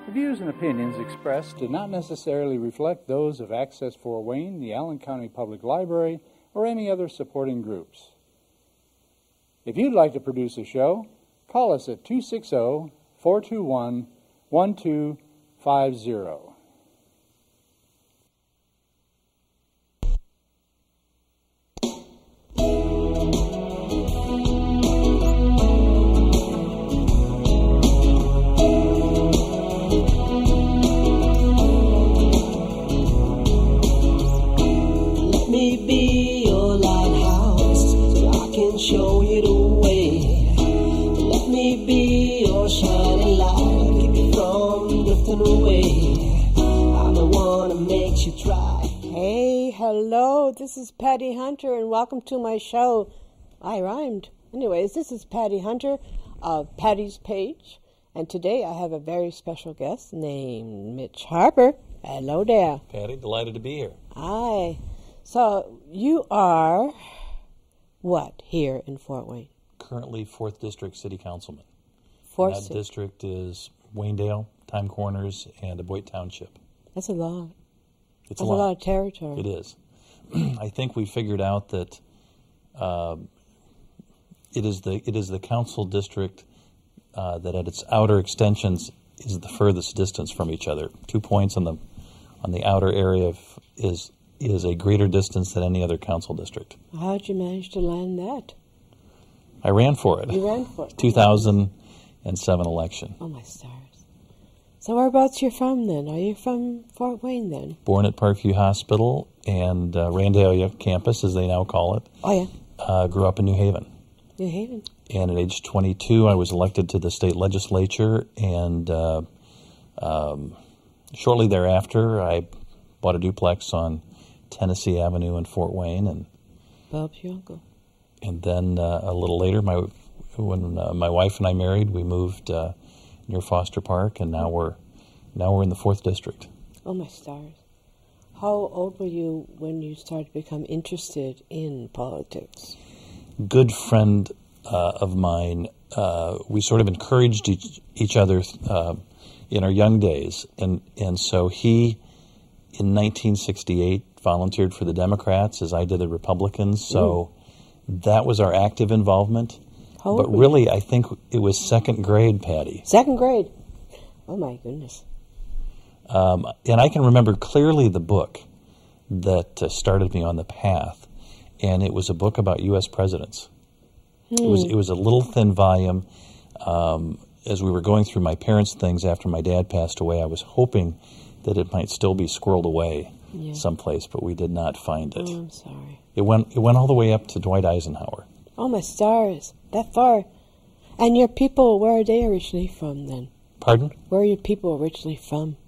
The views and opinions expressed do not necessarily reflect those of Access Fort Wayne, the Allen County Public Library, or any other supporting groups. If you'd like to produce a show, call us at 260-421-1250. Show you the way. Let me be your shining light. Keep you from drifting away. I'm the one that makes you try. Hey, hello. This is Patty Hunter, and welcome to my show. I rhymed. Anyways, this is Patty Hunter of Patty's Page, and today I have a very special guest named Mitch Harper. Hello there. Patty, delighted to be here. Hi. So you are what here in Fort Wayne? Currently 4th District City Councilman. That district is Waynedale, Time Corners, and Aboit Township. That's a lot. It's a lot of territory. It is. I think we figured out that it is the council district that at its outer extensions is the furthest distance from each other. 2 points on the outer area is a greater distance than any other council district. How did you manage to land that? I ran for it. You ran for it? 2007 election. Oh, my stars. So whereabouts you're from then? Are you from Fort Wayne then? Born at Parkview Hospital and Randalia campus, as they now call it. Oh, yeah. Grew up in New Haven. New Haven. And at age 22, I was elected to the state legislature, and shortly thereafter, I bought a duplex on Tennessee Avenue in Fort Wayne, and Bob's your uncle. And then a little later, when my wife and I married, we moved near Foster Park, and now we're in the 4th District. Oh my stars! How old were you when you started to become interested in politics? Good friend of mine. We sort of encouraged each other in our young days, and so he, in 1968, volunteered for the Democrats as I did the Republicans, so that was our active involvement. But really, I think it was 2nd grade, Patty. 2nd grade? Oh, my goodness. And I can remember clearly the book that started me on the path, and it was a book about U.S. presidents. It was a little thin volume. As we were going through my parents' things after my dad passed away, I was hoping that it might still be squirreled away someplace, but we did not find it. Oh, I'm sorry. It went all the way up to Dwight Eisenhower. Oh, my stars. That far. And your people, where are they originally from then? Pardon? Where are your people originally from?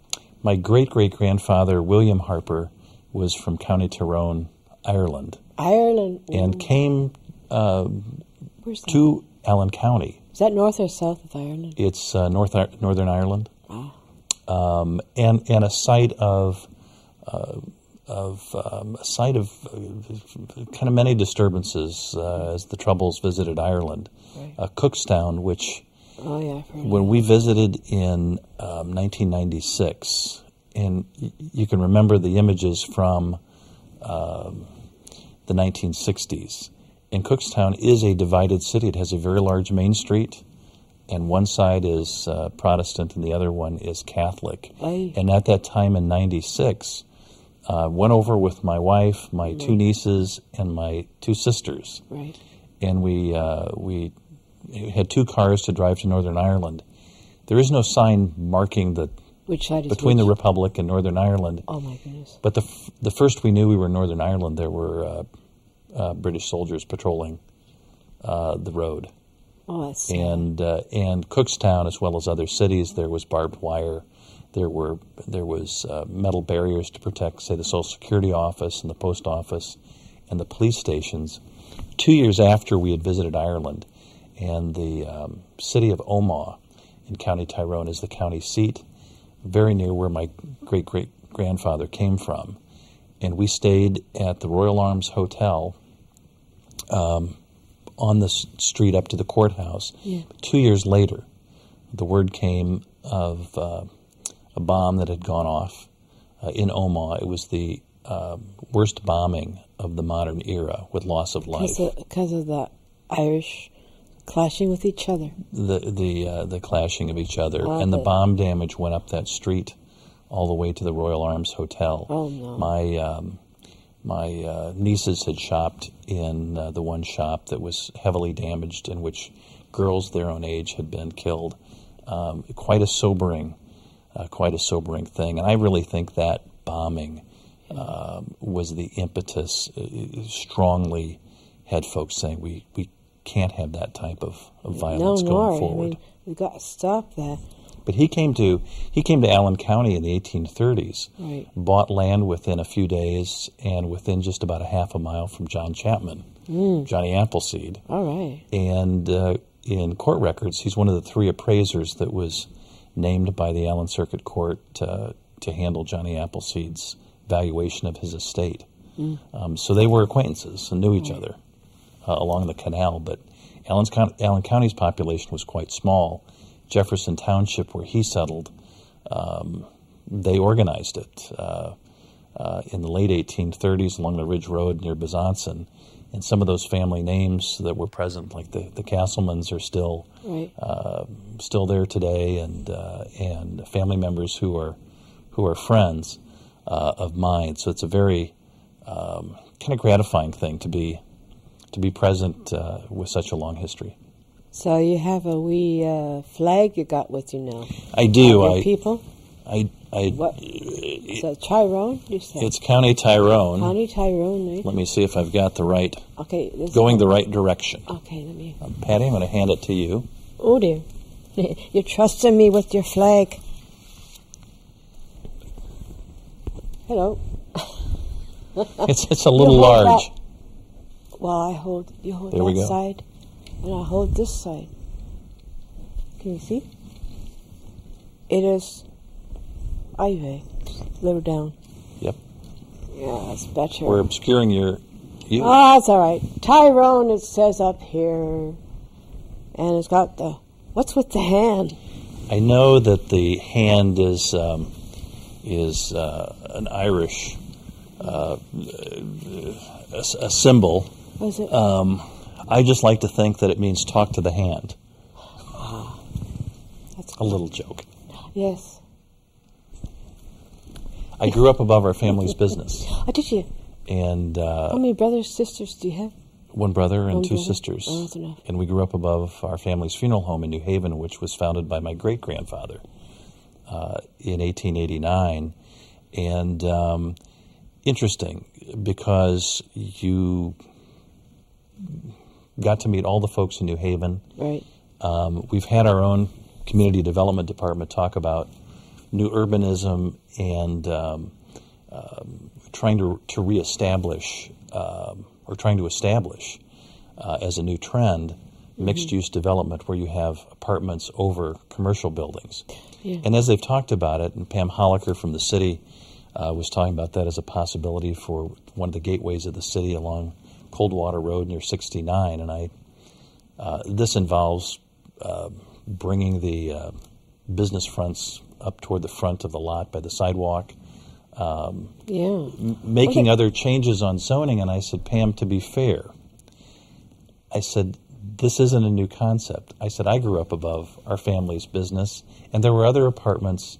My great-great-grandfather, William Harper, was from County Tyrone, Ireland. Ireland. And came to Allen County. Is that north or south of Ireland? It's Northern Ireland. Wow. And a site of kind of many disturbances as the Troubles visited Ireland. Right. Cookstown, which when we visited in 1996, and you can remember the images from the 1960s. And Cookstown is a divided city. It has a very large main street, and one side is Protestant and the other one is Catholic. Aye. And at that time in 96, went over with my wife, my 2 nieces, and my 2 sisters. Right. And we had 2 cars to drive to Northern Ireland. There is no sign marking which side is between which? the Republic and Northern Ireland. Oh, my goodness. But the first we knew we were in Northern Ireland, there were British soldiers patrolling the road. Oh, that's sad. And Cookstown, as well as other cities, there was barbed wire. There was metal barriers to protect, say, the Social Security office and the post office and the police stations. 2 years after we had visited Ireland, and the city of Omagh in County Tyrone is the county seat, very near where my great-great-grandfather came from. And we stayed at the Royal Arms Hotel on the street up to the courthouse. Yeah. 2 years later, the word came of a bomb that had gone off in Omaha. It was the worst bombing of the modern era, with loss of life. Because of the Irish clashing with each other. The clashing of each other, and the bomb damage went up that street all the way to the Royal Arms Hotel. Oh no! My nieces had shopped in the one shop that was heavily damaged, in which girls their own age had been killed. Quite a sobering thing, and I really think that bombing was the impetus. Strongly had folks saying we can't have that type of violence going forward. I mean, we've got to stop that. But he came to Allen County in the 1830s, right. Bought land within a few days and within just about a half a mile from John Chapman, Johnny Appleseed. All right. And in court records, he's one of the 3 appraisers that was named by the Allen Circuit Court to handle Johnny Appleseed's valuation of his estate. So they were acquaintances and knew each other along the canal. But Allen County's population was quite small. Jefferson Township, where he settled, they organized it in the late 1830s along the Ridge Road near Besançon. And some of those family names that were present, like the Castlemans, are still still there today, and family members who are friends of mine. So it's a very kind of gratifying thing to be present with such a long history. So you have a wee flag you got with you now. I do. People. What? So Tyrone, you said? It's County Tyrone. County Tyrone, right? Let me see if I've got the right. Okay. Going the right direction. Okay, let me. Patty, I'm going to hand it to you. Oh dear, you're trusting me with your flag. Hello. It's a little large. Well, you hold there that side, and I hold this side. Can you see? It is Ivy. Lower down. Yep. Yeah, that's better. We're obscuring you. Oh, that's all right. Tyrone, it says up here, and it's got what's with the hand? I know that the hand is an Irish a symbol. Was it? I just like to think that it means talk to the hand. That's a little joke. Yes. I grew up above our family's business. Oh, did you? And how many brothers, sisters do you have? One brother and 2 sisters. Oh, that's enough. And we grew up above our family's funeral home in New Haven, which was founded by my great-grandfather in 1889. And interesting, because you got to meet all the folks in New Haven. Right. We've had our own community development department talk about new urbanism and trying to reestablish or trying to establish as a new trend mixed-use development where you have apartments over commercial buildings. Yeah. And as they've talked about it, and Pam Holliker from the city was talking about that as a possibility for one of the gateways of the city along Coldwater Road near 69, and this involves bringing the business fronts up toward the front of the lot by the sidewalk, making other changes on zoning. And I said, Pam, to be fair, I said, this isn't a new concept. I said, I grew up above our family's business, and there were other apartments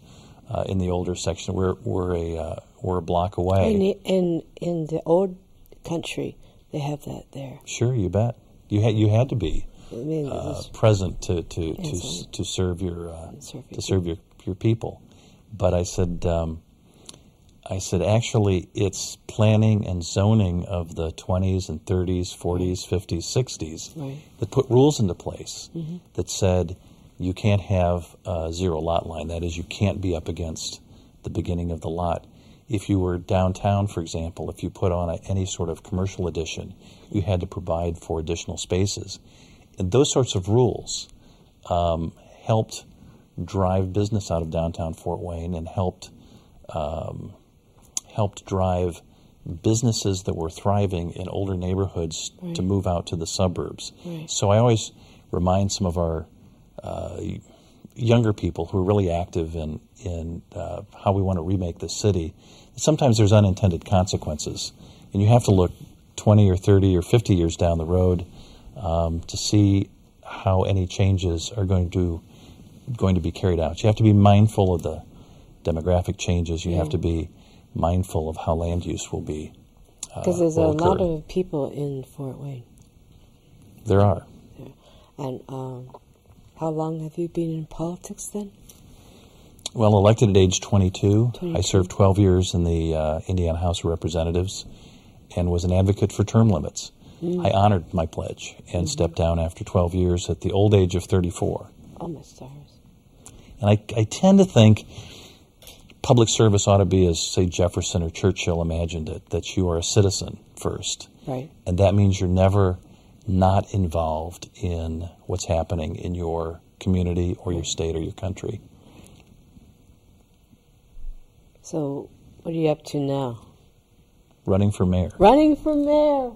in the older section. We're a block away. In the old country, they have that there. Sure, you bet. You had to be present to serve your people. But I said actually it's planning and zoning of the 20s and 30s, 40s, 50s, 60s that put rules into place that said you can't have a zero lot line. That is, you can't be up against the beginning of the lot. If you were downtown, for example, if you put on any sort of commercial addition, you had to provide for additional spaces. And those sorts of rules helped drive business out of downtown Fort Wayne and helped drive businesses that were thriving in older neighborhoods to move out to the suburbs. So I always remind some of our younger people who are really active in how we want to remake the city, sometimes there's unintended consequences. And you have to look 20 or 30 or 50 years down the road to see how any changes are going to be carried out. You have to be mindful of the demographic changes. You have to be mindful of how land use will be. Because there's a lot of people in Fort Wayne. There are. Yeah. And how long have you been in politics then? Well, elected at age 22. I served 12 years in the Indiana House of Representatives and was an advocate for term limits. I honored my pledge and stepped down after 12 years at the old age of 34. Oh, my stars. And I tend to think public service ought to be as, say, Jefferson or Churchill imagined it, that you are a citizen first. Right. And that means you're never not involved in what's happening in your community or your state or your country. So, what are you up to now? Running for mayor. Running for mayor.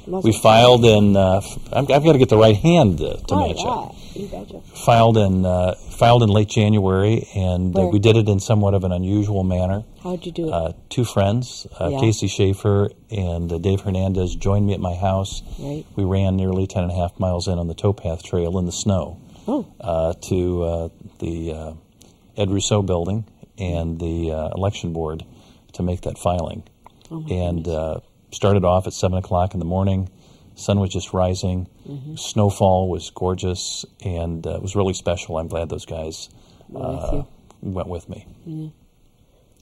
We filed in. I've got to get the right hand to match up. You betcha. Filed in late January, and we did it in somewhat of an unusual manner. How'd you do it? Two friends, Casey Schaefer and Dave Hernandez, joined me at my house. Right. We ran nearly 10.5 miles in on the towpath trail in the snow to the Ed Rousseau building and the election board to make that filing. And started off at 7 o'clock in the morning. Sun was just rising. Snowfall was gorgeous, and it was really special. I'm glad those guys went with me.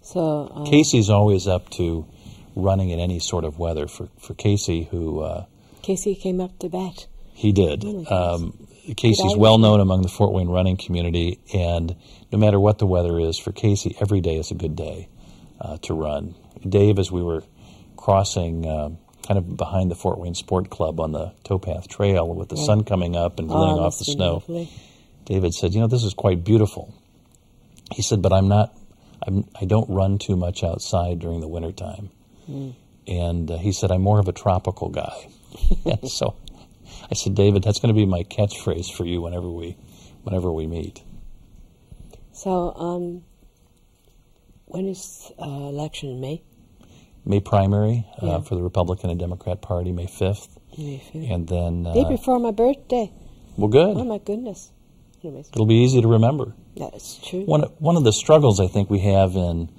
So Casey's always up to running in any sort of weather. For Casey, who Casey came up to bat. He did. Casey's well known among the Fort Wayne running community, and no matter what the weather is, for Casey, every day is a good day to run. Dave, as we were crossing kind of behind the Fort Wayne Sport Club on the towpath trail with the sun coming up and glinting off the snow, lovely. David said, this is quite beautiful. He said, but I don't run too much outside during the wintertime. And he said, I'm more of a tropical guy. And so I said, David, that's going to be my catchphrase for you whenever we meet. So when is election in May? May primary for the Republican and Democrat Party, May 5th. May 5th. And then... day before my birthday. Well, good. Oh, my goodness. Anyways. It'll be easy to remember. That's true. One of the struggles I think we have in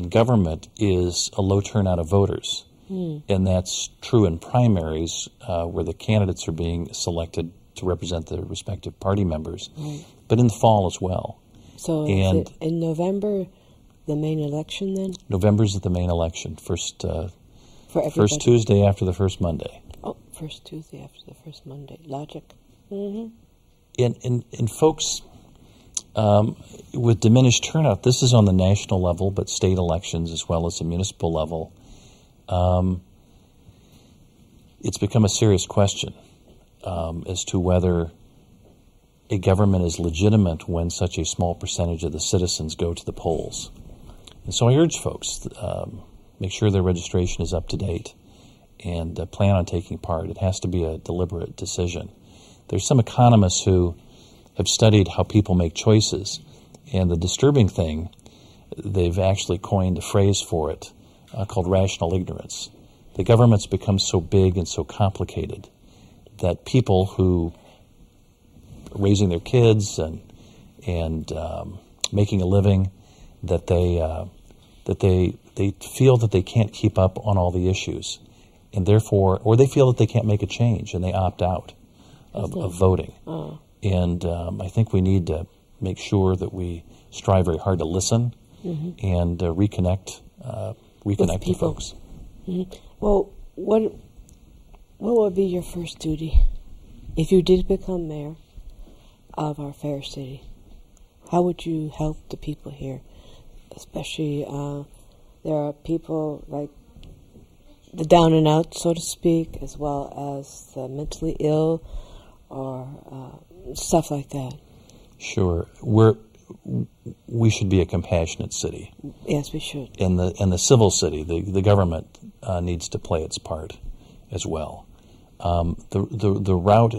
government is a low turnout of voters. And that's true in primaries where the candidates are being selected to represent their respective party members, but in the fall as well. So is it in November... the main election then? November's the main election. First For Tuesday after the first Monday. Oh, first Tuesday after the first Monday. Logic. And folks, with diminished turnout, this is on the national level, but state elections as well as the municipal level, it's become a serious question as to whether a government is legitimate when such a small percentage of the citizens go to the polls. And so I urge folks, make sure their registration is up to date and plan on taking part. It has to be a deliberate decision. There's some economists who have studied how people make choices, and the disturbing thing, they've actually coined a phrase for it called rational ignorance. The government's become so big and so complicated that people who are raising their kids and making a living, that they feel that they can't keep up on all the issues, and therefore, or they feel that they can't make a change, and they opt out of voting. And I think we need to make sure that we strive very hard to listen and reconnect with folks. Well, what would be your first duty if you did become mayor of our fair city? How would you help the people here? Especially, there are people like the down and out, so to speak, as well as the mentally ill or stuff like that. Sure. We should be a compassionate city. Yes, we should. And the civil city, the government needs to play its part as well. The route,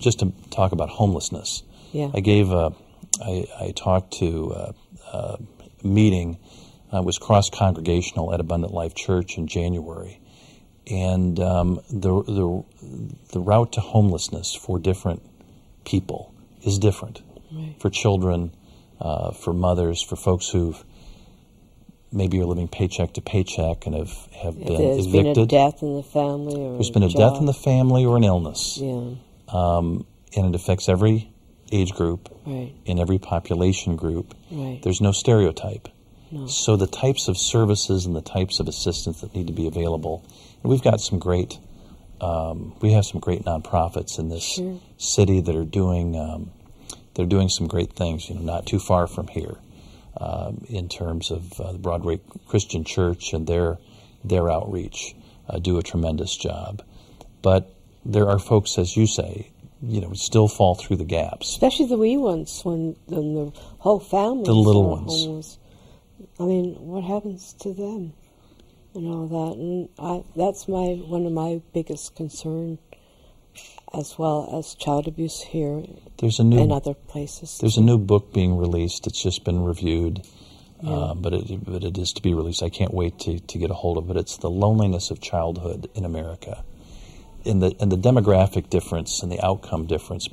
just to talk about homelessness, yeah. I gave a I talked to a meeting. Was cross-congregational at Abundant Life Church in January. And the route to homelessness for different people is different. Right. For children, for mothers, for folks who've maybe are living paycheck to paycheck and have been There's evicted. been a death in the family, or There's been a death in the family or an illness. Yeah. And it affects every age group Right. and every population group. Right. There's no stereotype. No. So the types of services and the types of assistance that need to be available, and we've got some great, we have some great nonprofits in this Sure. city that are doing, they're doing some great things. Not too far from here, in terms of the Broadway Christian Church and their outreach, do a tremendous job. But there are folks, as you say, still fall through the gaps. Especially the wee ones, when the whole family, The little ones. homeless. I mean, what happens to them and all that? And that's one of my biggest concern, as well as child abuse here and other places. There's a new book being released. It's just been reviewed, but it is to be released. I can't wait to get a hold of it. It's The Loneliness of Childhood in America, and the demographic difference and the outcome difference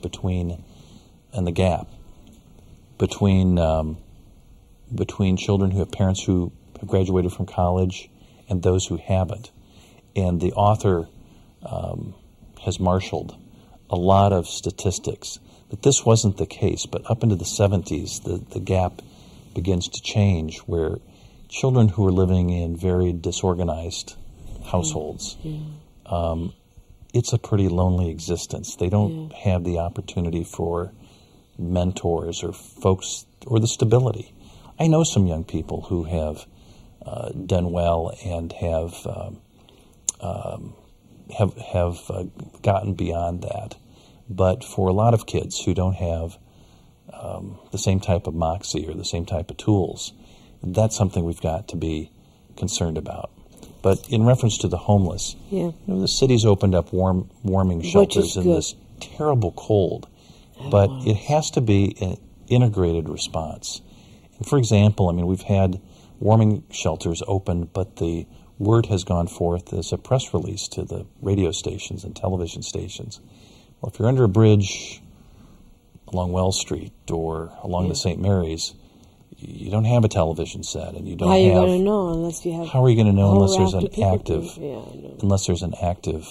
and the gap between children who have parents who have graduated from college and those who haven't. And the author has marshaled a lot of statistics that this wasn't the case, but up into the 70s, the gap begins to change, where children who are living in very disorganized households, it's a pretty lonely existence. They don't have the opportunity for mentors or folks or the stability. I know some young people who have done well and have gotten beyond that. But for a lot of kids who don't have the same type of moxie or the same type of tools, that's something we've got to be concerned about. But in reference to the homeless, the city's opened up warming shelters in this terrible cold. But it has to be an integrated response. And for example, we've had warming shelters open, but the word has gone forth as a press release to the radio stations and television stations. Well, if you're under a bridge along Wells Street or along the St. Mary's, you don't have a television set, and you don't have. How are you going to know unless you have? How are you going to know unless there's an active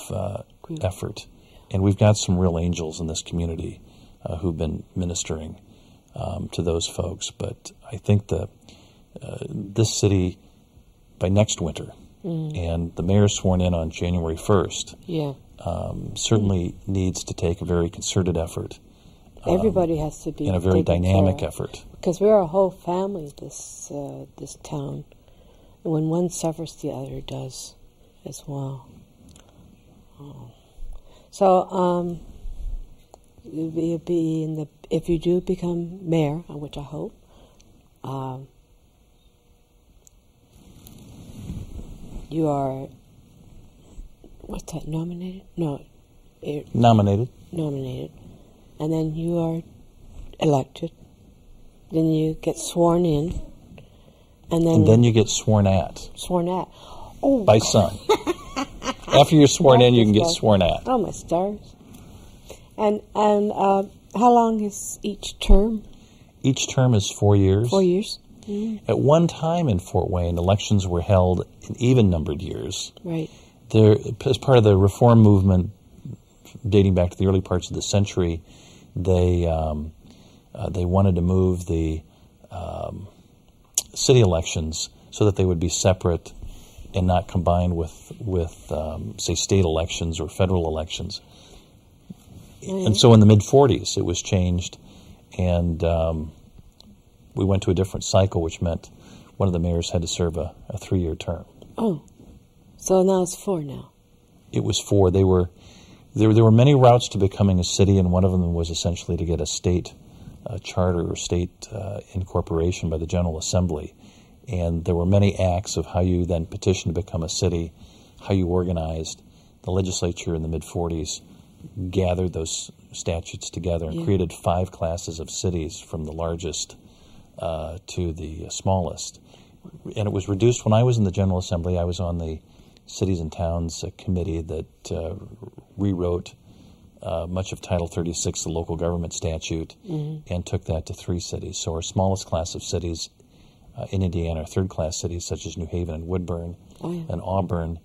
effort? And we've got some real angels in this community who've been ministering to those folks. But I think this city, by next winter, and the mayor's sworn in on January 1st, certainly needs to take a very concerted effort. Everybody has to be in a very dynamic effort. Because we're a whole family, this town. And when one suffers, the other does as well. Oh. So, you'll be if you do become mayor, which I hope, you are, what's that, nominated? No. Nominated. And then you are elected. Then you get sworn in. And then you get sworn at. Sworn at. Oh. By some. After you're sworn in, you can get sworn at. Oh, my stars. And how long is each term? Each term is 4 years. 4 years. Mm-hmm. At one time in Fort Wayne, elections were held in even-numbered years. Right. As part of the reform movement dating back to the early parts of the century, they wanted to move the city elections so that they would be separate and not combined with say, state elections or federal elections. Mm-hmm. And so in the mid-'40s, it was changed, and we went to a different cycle, which meant one of the mayors had to serve a 3-year term. Oh, so now it's 4 now. It was 4. There were many routes to becoming a city, and one of them was essentially to get a state charter or state incorporation by the General Assembly. And there were many acts of how you then petitioned to become a city, how you organized. The legislature in the mid-'40s gathered those statutes together and created 5 classes of cities from the largest to the smallest. And it was reduced when I was in the General Assembly. I was on the Cities and Towns Committee that rewrote much of Title 36, the local government statute, and took that to 3 cities. So our smallest class of cities in Indiana are 3rd-class cities such as New Haven and Woodburn and Auburn.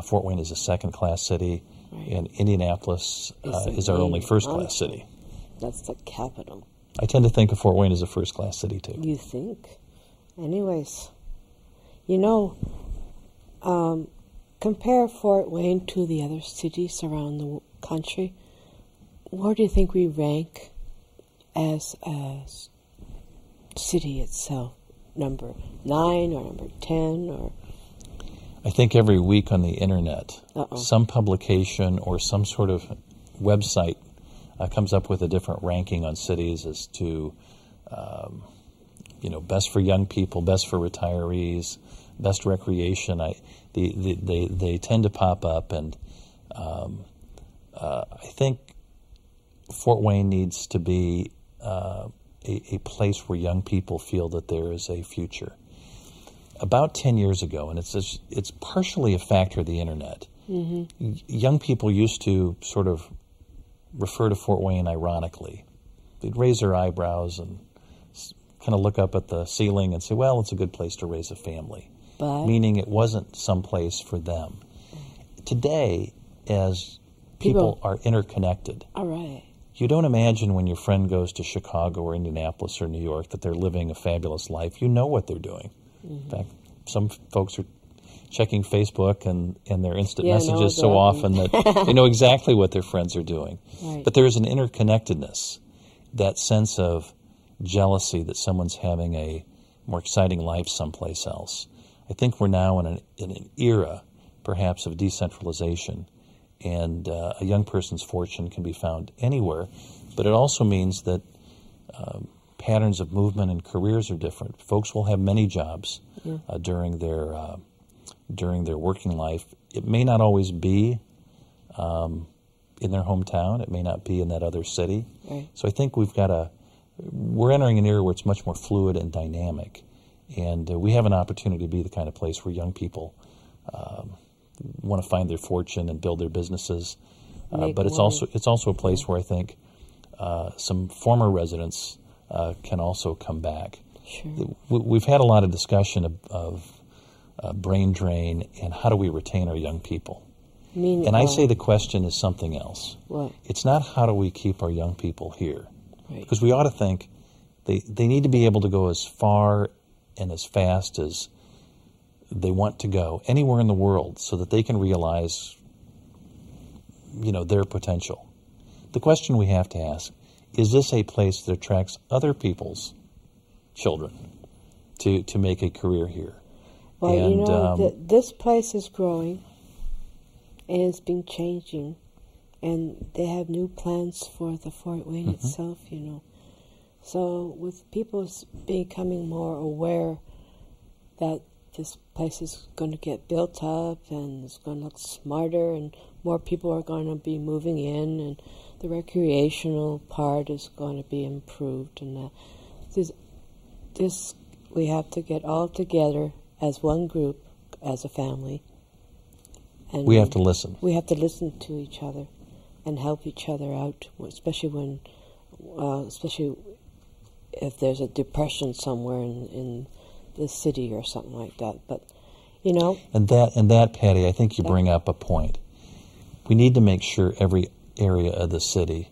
Fort Wayne is a 2nd-class city, and Indianapolis is our only 1st-class city. That's the capital. I tend to think of Fort Wayne as a 1st-class city, too. You think? Anyways, you know, compare Fort Wayne to the other cities around the country. Where do you think we rank as a city itself? Number 9 or number 10 or? I think every week on the internet, some publication or some sort of website comes up with a different ranking on cities as to, best for young people, best for retirees, best recreation. They tend to pop up, and I think Fort Wayne needs to be a place where young people feel that there is a future. About 10 years ago, and it's partially a factor of the internet, young people used to sort of refer to Fort Wayne ironically. They'd raise their eyebrows and kind of look up at the ceiling and say, well, it's a good place to raise a family, meaning it wasn't some place for them. Today, as people are interconnected, you don't imagine when your friend goes to Chicago or Indianapolis or New York that they're living a fabulous life. You know what they're doing. In fact, some folks are checking Facebook and their instant messages so often that they know exactly what their friends are doing. But there's an interconnectedness, that sense of jealousy that someone's having a more exciting life someplace else. I think we're now in an era, perhaps, of decentralization, and a young person's fortune can be found anywhere, but it also means that patterns of movement and careers are different. Folks will have many jobs during their working life. It may not always be in their hometown. It may not be in that other city. So I think we're entering an era where it's much more fluid and dynamic, and we have an opportunity to be the kind of place where young people want to find their fortune and build their businesses. But it's also a place where I think some former residents can also come back. We've had a lot of discussion of brain drain and how do we retain our young people. I say the question is something else. It's not how do we keep our young people here. Because we ought to think they need to be able to go as far and as fast as they want to go anywhere in the world so that they can realize, their potential. The question we have to ask, is this a place that attracts other people's children to make a career here? Well, this place is growing, and it's been changing, and they have new plans for the Fort Wayne itself, So with people becoming more aware that this place is going to get built up and it's going to look smarter and more people are going to be moving in and the recreational part is going to be improved, and this we have to get all together as one group, as a family. And we have to listen. We have to listen to each other and help each other out, especially if there's a depression somewhere in the city or something like that. But and that, Patty, I think you bring up a point. We need to make sure every area of the city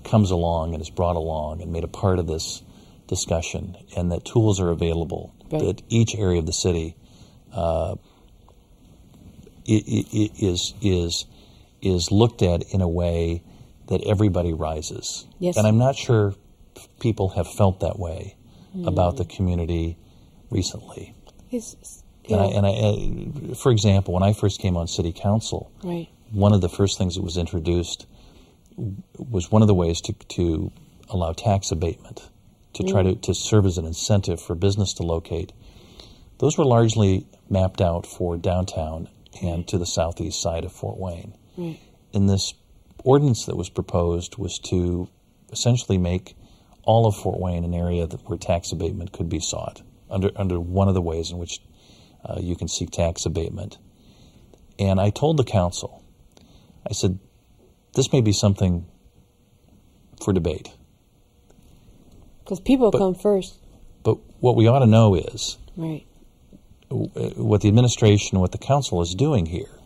comes along and is brought along and made a part of this discussion, and that tools are available. That each area of the city is looked at in a way that everybody rises. And I'm not sure people have felt that way about the community recently. For example, when I first came on city council, one of the first things that was introduced was one of the ways to allow tax abatement, to try to serve as an incentive for business to locate. Those were largely mapped out for downtown and to the southeast side of Fort Wayne. In this ordinance that was proposed was to essentially make all of Fort Wayne an area where tax abatement could be sought under one of the ways in which you can seek tax abatement. And I told the council, I said, this may be something for debate. Because people come first. But what we ought to know is, right, what the administration and what the council is doing here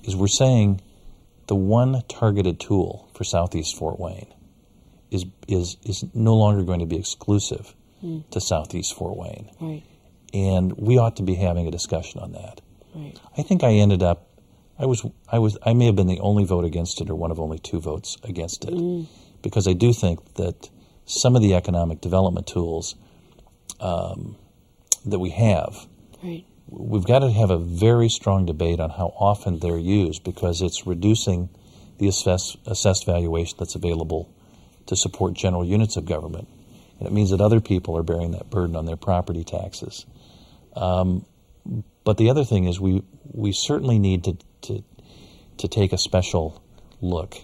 is we're saying the one targeted tool for Southeast Fort Wayne is no longer going to be exclusive to Southeast Fort Wayne. Right. And we ought to be having a discussion on that. Right. I think I ended up, I may have been the only vote against it or one of only 2 votes against it, because I do think that some of the economic development tools that we have, right, we've got to have a very strong debate on how often they're used, because it's reducing the assessed valuation that's available to support general units of government. And it means that other people are bearing that burden on their property taxes. But the other thing is we certainly need to take a special look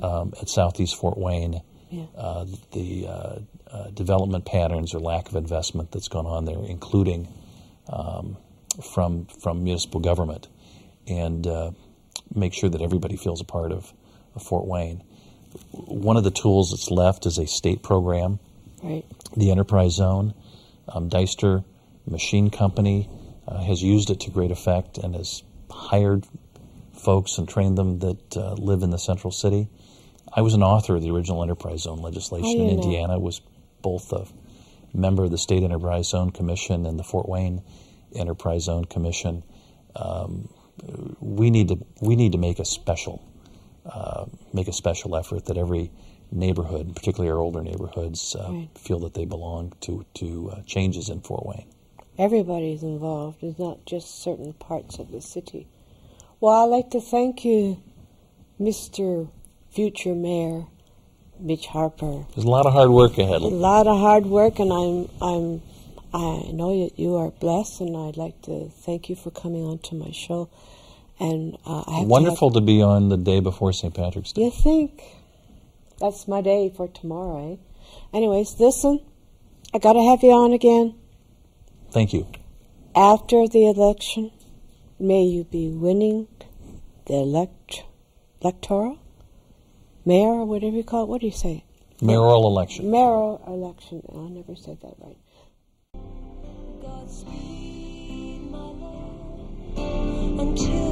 at Southeast Fort Wayne, the development patterns or lack of investment that's gone on there, including from municipal government, and make sure that everybody feels a part of Fort Wayne. One of the tools that's left is a state program, right, the Enterprise Zone. Deister Machine Company has used it to great effect and has hired folks and trained them that live in the central city. I was an author of the original Enterprise Zone legislation in Indiana. I was both a member of the State Enterprise Zone Commission and the Fort Wayne Enterprise Zone Commission. We need to make a special effort that every neighborhood, particularly our older neighborhoods, feel that they belong to changes in Fort Wayne. Everybody's involved. It's not just certain parts of the city. Well, I'd like to thank you, Mr. Future Mayor Mitch Harper. There's a lot of hard work ahead. A lot of hard work, and I know that you are blessed, and I'd like to thank you for coming on to my show. And I have wonderful to be on the day before St. Patrick's Day. You think? That's my day for tomorrow, eh? Anyways, listen, I got to have you on again. Thank you. After the election, may you be winning the electoral? Mayor, or whatever you call it. What do you say? Mayoral election. Mayoral election. I never said that right. Godspeed, my love, until